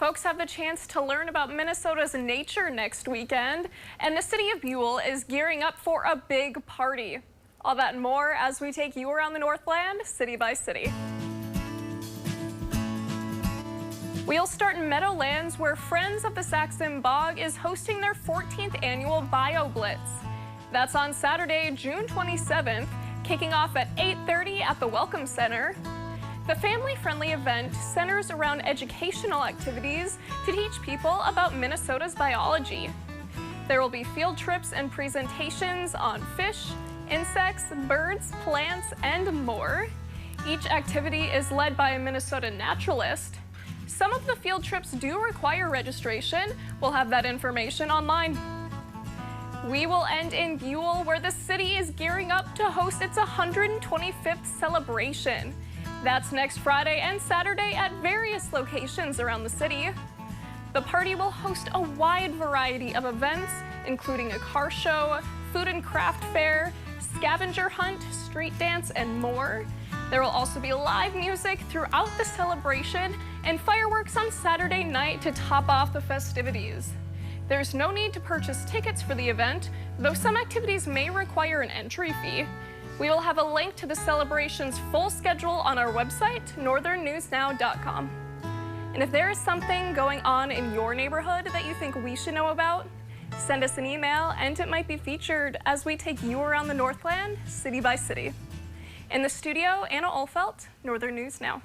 Folks have the chance to learn about Minnesota's nature next weekend, and the city of Buhl is gearing up for a big party. All that and more as we take you around the Northland, city by city. We'll start in Meadowlands, where Friends of the Saxon Bog is hosting their 14th annual Bio Blitz. That's on Saturday, June 27th, kicking off at 8:30 at the Welcome Center. The family-friendly event centers around educational activities to teach people about Minnesota's biology. There will be field trips and presentations on fish, insects, birds, plants, and more. Each activity is led by a Minnesota naturalist. Some of the field trips do require registration. We'll have that information online. We will end in Buhl, where the city is gearing up to host its 125th celebration. That's next Friday and Saturday at various locations around the city. The party will host a wide variety of events, including a car show, food and craft fair, scavenger hunt, street dance, and more. There will also be live music throughout the celebration and fireworks on Saturday night to top off the festivities. There's no need to purchase tickets for the event, though some activities may require an entry fee. We will have a link to the celebration's full schedule on our website, northernnewsnow.com. And if there is something going on in your neighborhood that you think we should know about, send us an email and it might be featured as we take you around the Northland, city by city. In the studio, Anna Olfelt, Northern News Now.